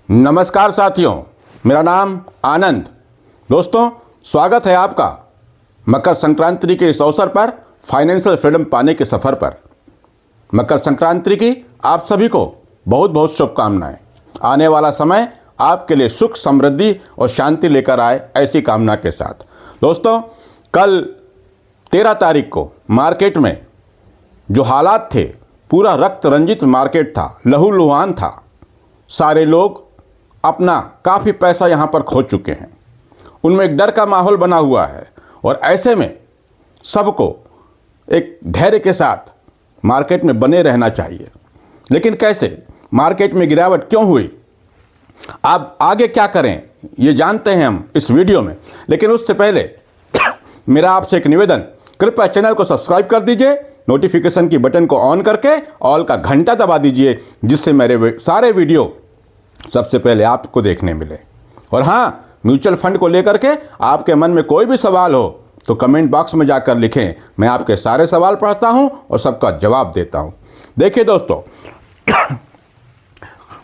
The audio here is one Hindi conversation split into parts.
नमस्कार साथियों, मेरा नाम आनंद। दोस्तों, स्वागत है आपका मकर संक्रांति के इस अवसर पर फाइनेंशियल फ्रीडम पाने के सफ़र पर। मकर संक्रांति की आप सभी को बहुत बहुत शुभकामनाएं। आने वाला समय आपके लिए सुख, समृद्धि और शांति लेकर आए, ऐसी कामना के साथ। दोस्तों, कल 13 तारीख को मार्केट में जो हालात थे, पूरा रक्त रंजित मार्केट था, लहूलुहान था। सारे लोग अपना काफ़ी पैसा यहाँ पर खो चुके हैं। उनमें एक डर का माहौल बना हुआ है और ऐसे में सबको एक धैर्य के साथ मार्केट में बने रहना चाहिए। लेकिन कैसे, मार्केट में गिरावट क्यों हुई, आप आगे क्या करें, ये जानते हैं हम इस वीडियो में। लेकिन उससे पहले मेरा आपसे एक निवेदन, कृपया चैनल को सब्सक्राइब कर दीजिए, नोटिफिकेशन की बटन को ऑन करके ऑल का घंटा दबा दीजिए, जिससे मेरे सारे वीडियो सबसे पहले आपको देखने मिले। और हाँ, म्यूचुअल फंड को लेकर के आपके मन में कोई भी सवाल हो तो कमेंट बॉक्स में जाकर लिखें। मैं आपके सारे सवाल पढ़ता हूं और सबका जवाब देता हूं। देखिए दोस्तों,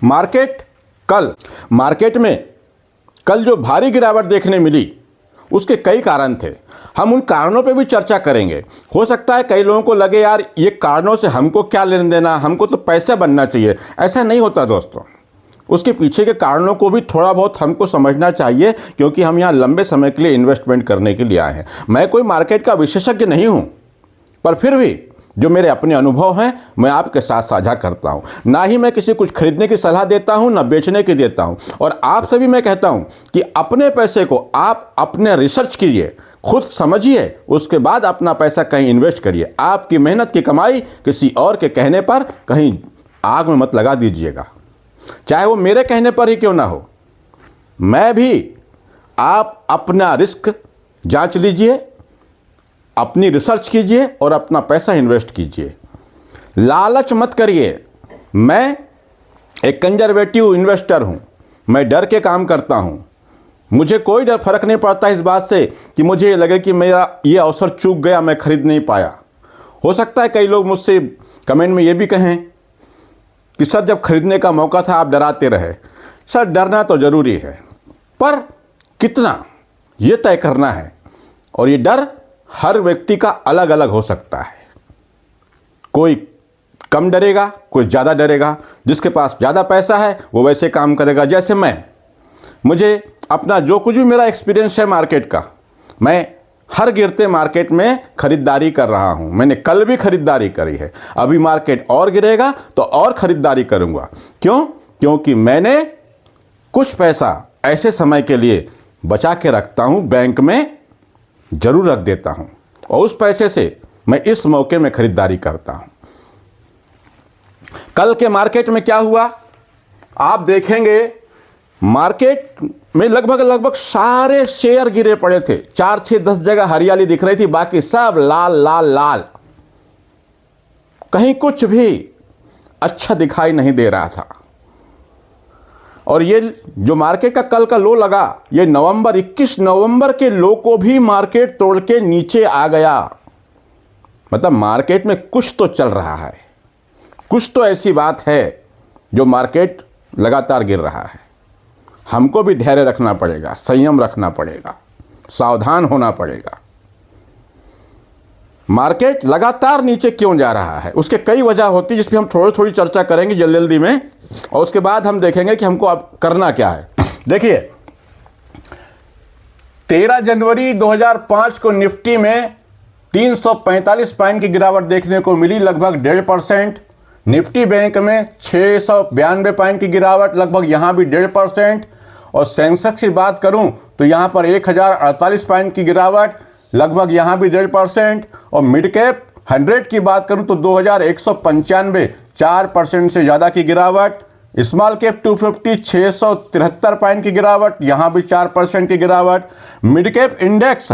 मार्केट में कल जो भारी गिरावट देखने मिली, उसके कई कारण थे। हम उन कारणों पे भी चर्चा करेंगे। हो सकता है कई लोगों को लगे यार ये कारणों से हमको क्या लेना देना, हमको तो पैसा बनना चाहिए। ऐसा नहीं होता दोस्तों। उसके पीछे के कारणों को भी थोड़ा बहुत हमको समझना चाहिए, क्योंकि हम यहाँ लंबे समय के लिए इन्वेस्टमेंट करने के लिए आए हैं। मैं कोई मार्केट का विशेषज्ञ नहीं हूँ, पर फिर भी जो मेरे अपने अनुभव हैं मैं आपके साथ साझा करता हूँ। ना ही मैं किसी कुछ खरीदने की सलाह देता हूँ, ना बेचने की देता हूँ। और आपसे भी मैं कहता हूँ कि अपने पैसे को आप अपने रिसर्च कीजिए, खुद समझिए, उसके बाद अपना पैसा कहीं इन्वेस्ट करिए। आपकी मेहनत की कमाई किसी और के कहने पर कहीं आग में मत लगा दीजिएगा, चाहे वो मेरे कहने पर ही क्यों ना हो। मैं भी, आप अपना रिस्क जांच लीजिए, अपनी रिसर्च कीजिए और अपना पैसा इन्वेस्ट कीजिए। लालच मत करिए। मैं एक कंजर्वेटिव इन्वेस्टर हूं, मैं डर के काम करता हूं। मुझे कोई फर्क नहीं पड़ता इस बात से कि मुझे ये लगे कि मेरा ये अवसर चूक गया, मैं खरीद नहीं पाया। हो सकता है कई लोग मुझसे कमेंट में ये भी कहें कि सर, जब खरीदने का मौका था आप डराते रहे। सर, डरना तो ज़रूरी है, पर कितना ये तय करना है। और ये डर हर व्यक्ति का अलग अलग हो सकता है। कोई कम डरेगा, कोई ज़्यादा डरेगा। जिसके पास ज़्यादा पैसा है वो वैसे काम करेगा। जैसे मुझे अपना जो कुछ भी मेरा एक्सपीरियंस है मार्केट का, मैं हर गिरते मार्केट में खरीदारी कर रहा हूं। मैंने कल भी खरीदारी करी है। अभी मार्केट और गिरेगा तो और खरीदारी करूंगा। क्यों? क्योंकि मैंने कुछ पैसा ऐसे समय के लिए बचा के रखता हूं, बैंक में जरूर रख देता हूं, और उस पैसे से मैं इस मौके में खरीदारी करता हूं। कल के मार्केट में क्या हुआ आप देखेंगे। मार्केट में लगभग सारे शेयर गिरे पड़े थे। 4, 6, 10 जगह हरियाली दिख रही थी, बाकी सब लाल लाल लाल। कहीं कुछ भी अच्छा दिखाई नहीं दे रहा था। और ये जो मार्केट का कल का लो लगा, ये 21 नवंबर के लो को भी मार्केट तोड़ के नीचे आ गया। मतलब मार्केट में कुछ तो चल रहा है, कुछ तो ऐसी बात है जो मार्केट लगातार गिर रहा है। हमको भी धैर्य रखना पड़ेगा, संयम रखना पड़ेगा, सावधान होना पड़ेगा। मार्केट लगातार नीचे क्यों जा रहा है, उसके कई वजह होती है, जिस पर हम थोड़ी चर्चा करेंगे जल्दी में, और उसके बाद हम देखेंगे कि हमको अब करना क्या है। देखिए, 13 जनवरी 2005 को निफ्टी में 345 पॉइंट की गिरावट देखने को मिली, लगभग 1.5%। निफ्टी बैंक में 692 पॉइंट की गिरावट, लगभग यहां भी 1.5%। और सेंसेक्स की बात करूं तो यहां पर 1048 पॉइंट की गिरावट, लगभग यहां भी 1.5%। और मिड कैप 100 की बात करूं तो 2195, 4% से ज़्यादा की गिरावट। स्मॉल कैप 250, 673 पॉइंट की गिरावट, यहां भी 4% की गिरावट। मिड कैप इंडेक्स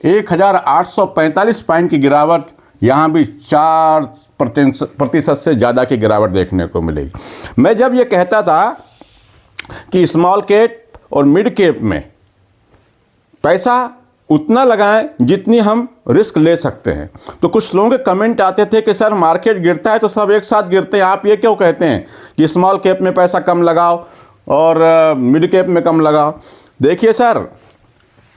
1845 पॉइंट की गिरावट, यहाँ भी 4% से ज़्यादा की गिरावट देखने को मिलेगी। मैं जब ये कहता था कि स्मॉल कैप और मिड कैप में पैसा उतना लगाएं जितनी हम रिस्क ले सकते हैं, तो कुछ लोगों के कमेंट आते थे कि सर मार्केट गिरता है तो सब एक साथ गिरते हैं, आप ये क्यों कहते हैं कि स्मॉल कैप में पैसा कम लगाओ, और मिड कैप में कम लगाओ। देखिए सर,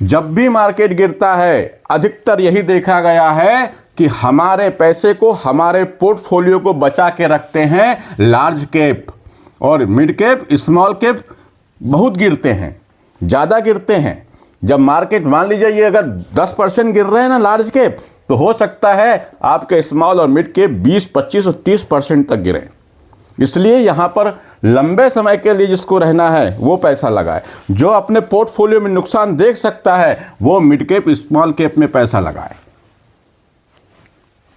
जब भी मार्केट गिरता है अधिकतर यही देखा गया है कि हमारे पैसे को, हमारे पोर्टफोलियो को बचा के रखते हैं लार्ज कैप, और मिड कैप, स्मॉल कैप बहुत गिरते हैं, ज़्यादा गिरते हैं। जब मार्केट मान लीजिए ये अगर 10% गिर रहे हैं ना लार्ज कैप, तो हो सकता है आपके स्मॉल और मिड कैप 20, 25 और 30% तक गिरे। इसलिए यहाँ पर लंबे समय के लिए जिसको रहना है वो पैसा लगाए। जो अपने पोर्टफोलियो में नुकसान देख सकता है वो मिड कैप, स्मॉल कैप में पैसा लगाए।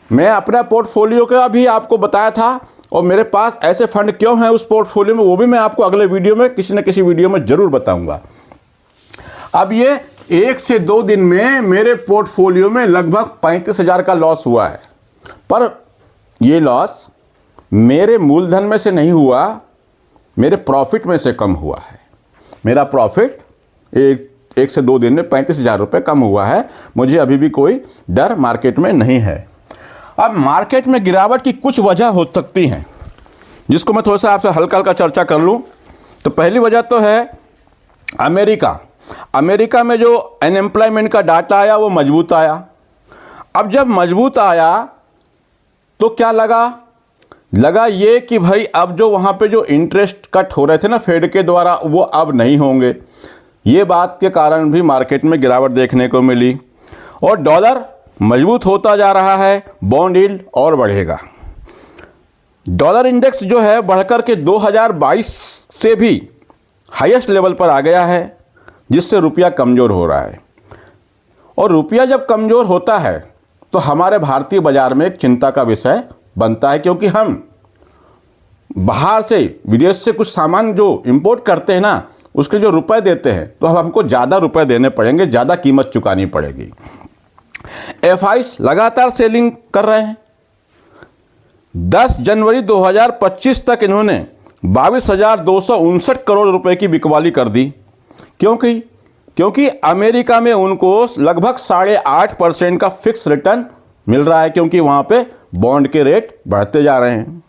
मैं अपना पोर्टफोलियो का भी आपको बताया था, और मेरे पास ऐसे फंड क्यों हैं उस पोर्टफोलियो में, वो भी मैं आपको अगले वीडियो में, किसी न किसी वीडियो में जरूर बताऊंगा। अब ये 1 से 2 दिन में मेरे पोर्टफोलियो में लगभग 35,000 का लॉस हुआ है, पर ये लॉस मेरे मूलधन में से नहीं हुआ, मेरे प्रॉफिट में से कम हुआ है। मेरा प्रॉफिट एक से 2 दिन में 35,000 रुपये कम हुआ है। मुझे अभी भी कोई डर मार्केट में नहीं है। अब मार्केट में गिरावट की कुछ वजह हो सकती हैं, जिसको मैं थोड़ा सा आपसे हल्का हल्का चर्चा कर लूँ। तो पहली वजह तो है अमेरिका में जो अनएम्प्लॉयमेंट का डाटा आया वो मजबूत आया। अब जब मजबूत आया तो क्या लगा ये कि भाई अब जो वहाँ पे जो इंटरेस्ट कट हो रहे थे ना फेड के द्वारा, वो अब नहीं होंगे। ये बात के कारण भी मार्केट में गिरावट देखने को मिली, और डॉलर मजबूत होता जा रहा है, बॉन्ड यील्ड और बढ़ेगा। डॉलर इंडेक्स जो है बढ़कर के 2022 से भी हाईएस्ट लेवल पर आ गया है, जिससे रुपया कमज़ोर हो रहा है। और रुपया जब कमज़ोर होता है तो हमारे भारतीय बाज़ार में एक चिंता का विषय बनता है, क्योंकि हम बाहर से, विदेश से कुछ सामान जो इंपोर्ट करते हैं ना, उसके जो रुपए देते हैं तो हमको ज़्यादा रुपए देने पड़ेंगे, ज़्यादा कीमत चुकानी पड़ेगी। एफआईज लगातार सेलिंग कर रहे हैं। 10 जनवरी 2025 तक इन्होंने 22,259 करोड़ रुपए की बिकवाली कर दी। क्योंकि अमेरिका में उनको लगभग 8.5% का फिक्स रिटर्न मिल रहा है, क्योंकि वहाँ पे बॉन्ड के रेट बढ़ते जा रहे हैं।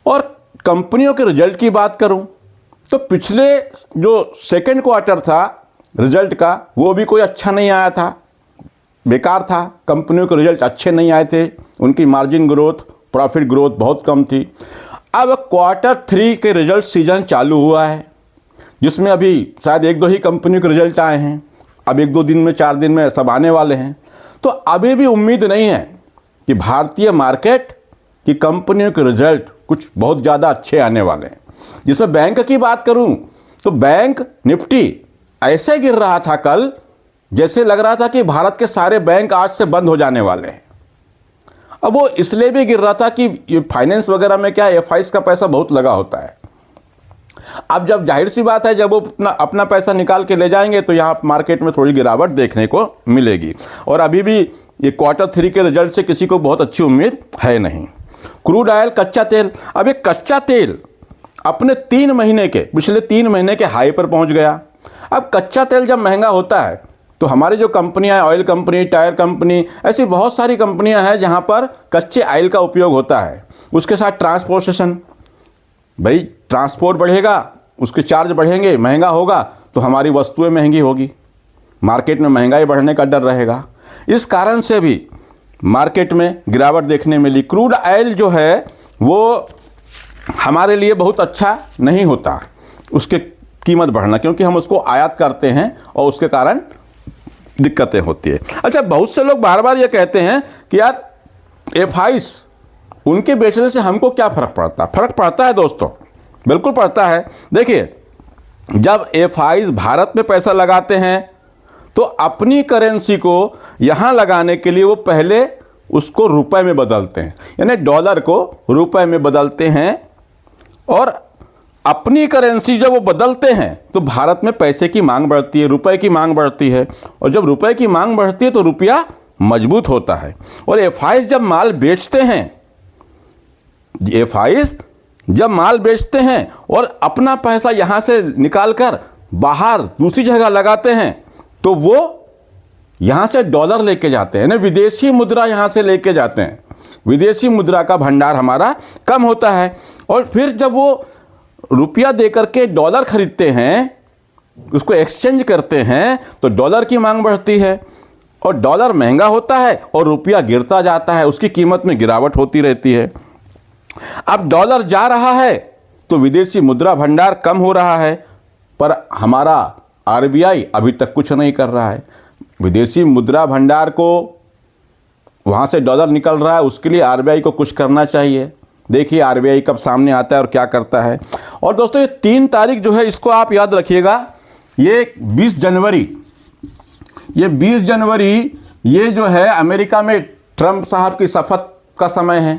और कंपनियों के रिजल्ट की बात करूं तो पिछले जो सेकेंड क्वार्टर था रिजल्ट का, वो भी कोई अच्छा नहीं आया था, बेकार था। कंपनियों के रिजल्ट अच्छे नहीं आए थे, उनकी मार्जिन ग्रोथ, प्रॉफिट ग्रोथ बहुत कम थी। अब Q3 के रिजल्ट सीजन चालू हुआ है, जिसमें अभी शायद 1-2 ही कंपनियों के रिजल्ट आए हैं। अब 1-2 दिन में, 4 दिन में सब आने वाले हैं। तो अभी भी उम्मीद नहीं है कि भारतीय मार्केट की कंपनियों के रिजल्ट कुछ बहुत ज़्यादा अच्छे आने वाले हैं। जिसमें बैंक की बात करूं तो बैंक निफ्टी ऐसे गिर रहा था कल, जैसे लग रहा था कि भारत के सारे बैंक आज से बंद हो जाने वाले हैं। अब वो इसलिए भी गिर रहा था कि ये फाइनेंस वगैरह में क्या एफआईज का पैसा बहुत लगा होता है। अब जब जाहिर सी बात है, जब वो अपना पैसा निकाल के ले जाएंगे तो यहाँ मार्केट में थोड़ी गिरावट देखने को मिलेगी। और अभी भी ये Q3 के रिजल्ट से किसी को बहुत अच्छी उम्मीद है नहीं। क्रूड ऑयल, कच्चा तेल, अब ये कच्चा तेल अपने पिछले 3 महीने के हाई पर पहुंच गया। अब कच्चा तेल जब महंगा होता है तो हमारी जो कंपनियां हैं, ऑयल कंपनी, टायर कंपनी, ऐसी बहुत सारी कंपनियां हैं जहां पर कच्चे ऑयल का उपयोग होता है। उसके साथ ट्रांसपोर्टेशन, भाई ट्रांसपोर्ट बढ़ेगा, उसके चार्ज बढ़ेंगे, महंगा होगा तो हमारी वस्तुएं महंगी होगी, मार्केट में महंगाई बढ़ने का डर रहेगा। इस कारण से भी मार्केट में गिरावट देखने मिली। क्रूड ऑयल जो है वो हमारे लिए बहुत अच्छा नहीं होता, उसके कीमत बढ़ना, क्योंकि हम उसको आयात करते हैं और उसके कारण दिक्कतें होती है। अच्छा, बहुत से लोग बार बार ये कहते हैं कि यार एफआईज उनके बेचने से हमको क्या फ़र्क पड़ता है? फ़र्क पड़ता है दोस्तों, बिल्कुल पड़ता है। देखिए, जब एफआईज भारत में पैसा लगाते हैं तो अपनी करेंसी को यहाँ लगाने के लिए वो पहले उसको रुपए में बदलते हैं, यानी डॉलर को रुपए में बदलते हैं। और अपनी करेंसी जब वो बदलते हैं तो भारत में पैसे की मांग बढ़ती है, रुपए की मांग बढ़ती है। और जब रुपए की मांग बढ़ती है तो रुपया मजबूत होता है। और एफआईज जब माल बेचते हैं और अपना पैसा यहाँ से निकाल कर बाहर दूसरी जगह लगाते हैं तो वो यहाँ से डॉलर लेके जाते हैं ना, विदेशी मुद्रा यहाँ से लेके जाते हैं। विदेशी मुद्रा का भंडार हमारा कम होता है। और फिर जब वो रुपया देकर के डॉलर खरीदते हैं, उसको एक्सचेंज करते हैं, तो डॉलर की मांग बढ़ती है और डॉलर महंगा होता है और रुपया गिरता जाता है, उसकी कीमत में गिरावट होती रहती है। अब डॉलर जा रहा है तो विदेशी मुद्रा भंडार कम हो रहा है, पर हमारा आरबीआई अभी तक कुछ नहीं कर रहा है। विदेशी मुद्रा भंडार को, वहाँ से डॉलर निकल रहा है, उसके लिए आरबीआई को कुछ करना चाहिए। देखिए आरबीआई कब सामने आता है और क्या करता है। और दोस्तों ये 3 तारीख जो है, इसको आप याद रखिएगा, ये 20 जनवरी, ये 20 जनवरी ये जो है अमेरिका में ट्रंप साहब की शपथ का समय है।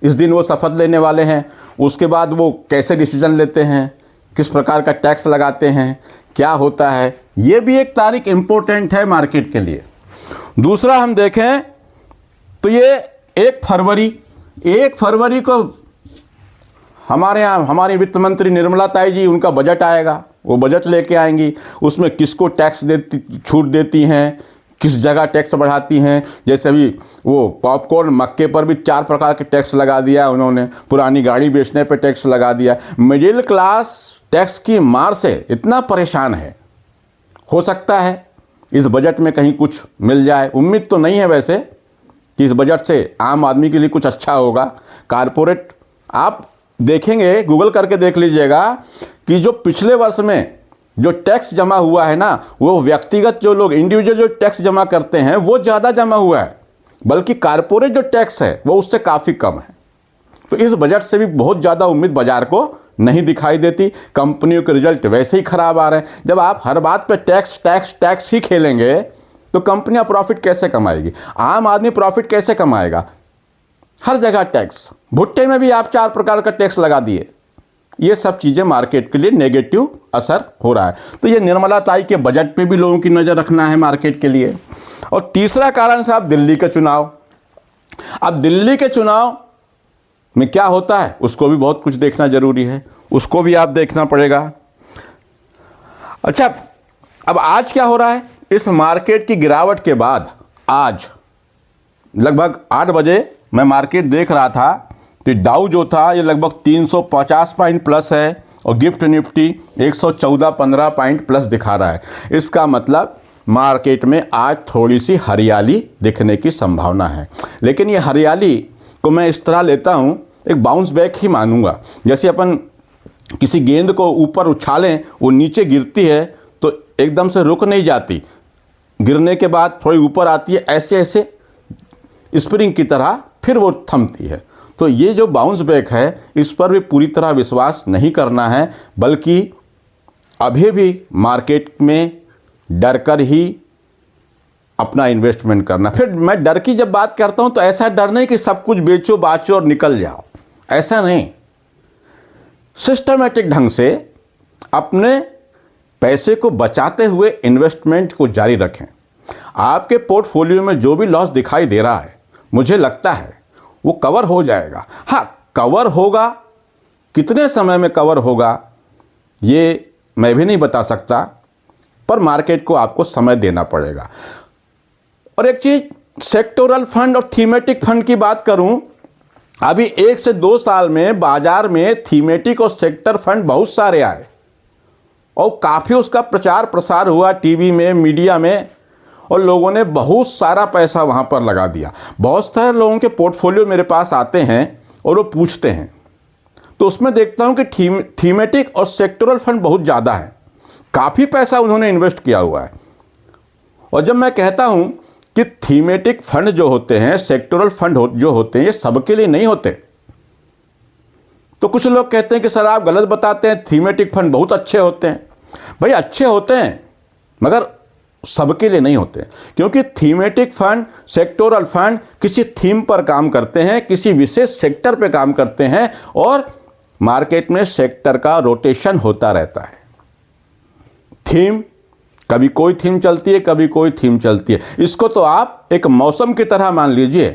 इस दिन वो शपथ लेने वाले हैं। उसके बाद वो कैसे डिसीजन लेते हैं, किस प्रकार का टैक्स लगाते हैं, क्या होता है, ये भी एक तारीख इम्पोर्टेंट है मार्केट के लिए। दूसरा हम देखें तो ये 1 फरवरी को हमारे यहाँ हमारी वित्त मंत्री निर्मला ताई जी, उनका बजट आएगा, वो बजट लेके आएंगी। उसमें किसको टैक्स छूट देती हैं, किस जगह टैक्स बढ़ाती हैं। जैसे अभी वो पॉपकॉर्न मक्के पर भी 4 प्रकार के टैक्स लगा दिया उन्होंने, पुरानी गाड़ी बेचने पे टैक्स लगा दिया। मिडिल क्लास टैक्स की मार से इतना परेशान है। हो सकता है इस बजट में कहीं कुछ मिल जाए, उम्मीद तो नहीं है वैसे कि इस बजट से आम आदमी के लिए कुछ अच्छा होगा। कारपोरेट, आप देखेंगे, गूगल करके देख लीजिएगा कि जो पिछले वर्ष में जो टैक्स जमा हुआ है ना, वो व्यक्तिगत जो लोग इंडिविजुअल जो टैक्स जमा करते हैं वो ज़्यादा जमा हुआ है, बल्कि कारपोरेट जो टैक्स है वो उससे काफ़ी कम है। तो इस बजट से भी बहुत ज़्यादा उम्मीद बाजार को नहीं दिखाई देती। कंपनियों के रिजल्ट वैसे ही खराब आ रहे हैं। जब आप हर बात पे टैक्स ही खेलेंगे तो कंपनियां प्रॉफिट कैसे कमाएगी, आम आदमी प्रॉफिट कैसे कमाएगा। हर जगह टैक्स, भुट्टे में भी आप 4 प्रकार का टैक्स लगा दिए। ये सब चीज़ें मार्केट के लिए नेगेटिव असर हो रहा है। तो ये निर्मला ताई के बजट पे भी लोगों की नज़र रखना है मार्केट के लिए। और तीसरा कारण साहब दिल्ली के चुनाव। अब दिल्ली के चुनाव में क्या होता है उसको भी बहुत कुछ देखना जरूरी है, उसको भी आप देखना पड़ेगा। अच्छा, अब आज क्या हो रहा है, इस मार्केट की गिरावट के बाद आज लगभग 8 बजे मैं मार्केट देख रहा था तो डाउ जो था ये लगभग 350 पॉइंट प्लस है और गिफ्ट निफ्टी 114-15 पॉइंट प्लस दिखा रहा है। इसका मतलब मार्केट में आज थोड़ी सी हरियाली दिखने की संभावना है। लेकिन ये हरियाली को मैं इस तरह लेता हूँ, एक बाउंस बैक ही मानूंगा। जैसे अपन किसी गेंद को ऊपर उछालें, वो नीचे गिरती है तो एकदम से रुक नहीं जाती, गिरने के बाद थोड़ी ऊपर आती है, ऐसे ऐसे स्प्रिंग की तरह फिर वो थमती है। तो ये जो बाउंस बैक है इस पर भी पूरी तरह विश्वास नहीं करना है, बल्कि अभी भी मार्केट में डर कर ही अपना इन्वेस्टमेंट करना। फिर मैं डर की जब बात करता हूं तो ऐसा डर नहीं कि सब कुछ बेचो बाचो और निकल जाओ, ऐसा नहीं। सिस्टमैटिक ढंग से अपने पैसे को बचाते हुए इन्वेस्टमेंट को जारी रखें। आपके पोर्टफोलियो में जो भी लॉस दिखाई दे रहा है, मुझे लगता है वो कवर हो जाएगा। हाँ, कवर होगा, कितने समय में कवर होगा ये मैं भी नहीं बता सकता, पर मार्केट को आपको समय देना पड़ेगा। और एक चीज, सेक्टोरल फंड और थीमेटिक फंड की बात करूं, अभी 1 से 2 साल में बाजार में थीमेटिक और सेक्टर फंड बहुत सारे आए और काफ़ी उसका प्रचार प्रसार हुआ टीवी में, मीडिया में, और लोगों ने बहुत सारा पैसा वहाँ पर लगा दिया। बहुत सारे लोगों के पोर्टफोलियो मेरे पास आते हैं और वो पूछते हैं, तो उसमें देखता हूँ कि थीमेटिक और सेक्टोरल फंड बहुत ज़्यादा है, काफ़ी पैसा उन्होंने इन्वेस्ट किया हुआ है। और जब मैं कहता हूँ कि थीमेटिक फंड जो होते हैं, सेक्टोरल फंड जो होते हैं, ये सबके लिए नहीं होते, तो कुछ लोग कहते हैं कि सर आप गलत बताते हैं, थीमेटिक फंड बहुत अच्छे होते हैं। भाई अच्छे होते हैं मगर सबके लिए नहीं होते, क्योंकि थीमेटिक फंड, सेक्टोरल फंड किसी थीम पर काम करते हैं, किसी विशेष सेक्टर पे काम करते हैं और मार्केट में सेक्टर का रोटेशन होता रहता है। थीम, कभी कोई थीम चलती है, कभी कोई थीम चलती है। इसको तो आप एक मौसम की तरह मान लीजिए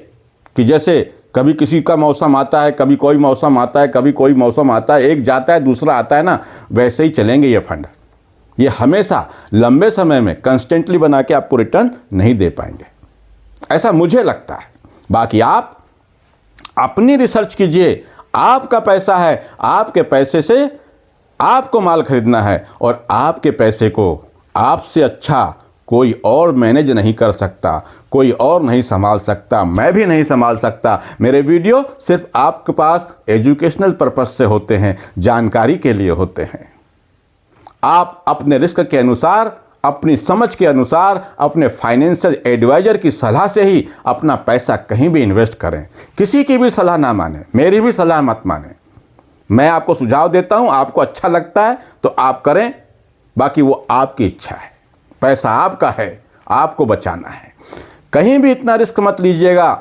कि जैसे कभी किसी का मौसम आता है, कभी कोई मौसम आता है, कभी कोई मौसम आता है, एक जाता है दूसरा आता है ना, वैसे ही चलेंगे ये फंड। ये हमेशा लंबे समय में कंस्टेंटली बना के आपको रिटर्न नहीं दे पाएंगे, ऐसा मुझे लगता है। बाकी आप अपनी रिसर्च कीजिए, आपका पैसा है, आपके पैसे से आपको माल खरीदना है और आपके पैसे को आपसे अच्छा कोई और मैनेज नहीं कर सकता, कोई और नहीं संभाल सकता, मैं भी नहीं संभाल सकता। मेरे वीडियो सिर्फ आपके पास एजुकेशनल पर्पस से होते हैं, जानकारी के लिए होते हैं। आप अपने रिस्क के अनुसार, अपनी समझ के अनुसार, अपने फाइनेंशियल एडवाइजर की सलाह से ही अपना पैसा कहीं भी इन्वेस्ट करें। किसी की भी सलाह ना माने, मेरी भी सलाह मत माने। मैं आपको सुझाव देता हूं, आपको अच्छा लगता है तो आप करें, बाकी वो आपकी इच्छा है। पैसा आपका है, आपको बचाना है। कहीं भी इतना रिस्क मत लीजिएगा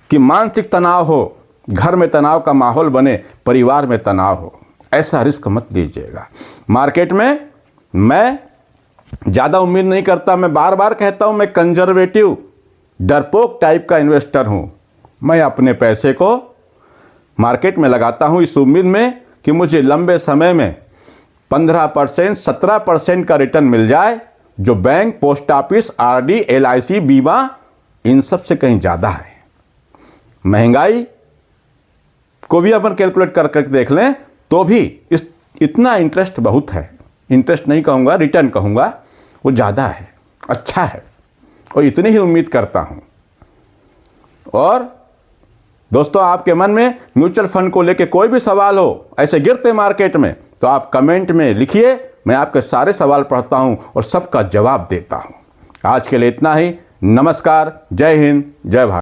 कि मानसिक तनाव हो, घर में तनाव का माहौल बने, परिवार में तनाव हो। ऐसा रिस्क मत लीजिएगा। मार्केट में मैं ज़्यादा उम्मीद नहीं करता। मैं बार बार कहता हूं, मैं कंजर्वेटिव, डरपोक टाइप का इन्वेस्टर हूं। मैं अपने पैसे को मार्केट में लगाता हूं इस उम्मीद में कि मुझे लंबे समय में 15%, 17% का रिटर्न मिल जाए, जो bank, post office, RD, LIC, बीमा, इन सब से कहीं ज़्यादा है। महंगाई को भी अपन कैलकुलेट करके देख लें तो भी इतना इंटरेस्ट बहुत है। इंटरेस्ट नहीं कहूँगा, रिटर्न कहूँगा, वो ज़्यादा है, अच्छा है, और इतनी ही उम्मीद करता हूँ। और दोस्तों, आपके मन में म्यूचुअल फंड को लेके कोई भी सवाल हो ऐसे गिरते मार्केट में, तो आप कमेंट में लिखिए। मैं आपके सारे सवाल पढ़ता हूं और सबका जवाब देता हूं। आज के लिए इतना ही। नमस्कार, जय हिंद, जय भारत।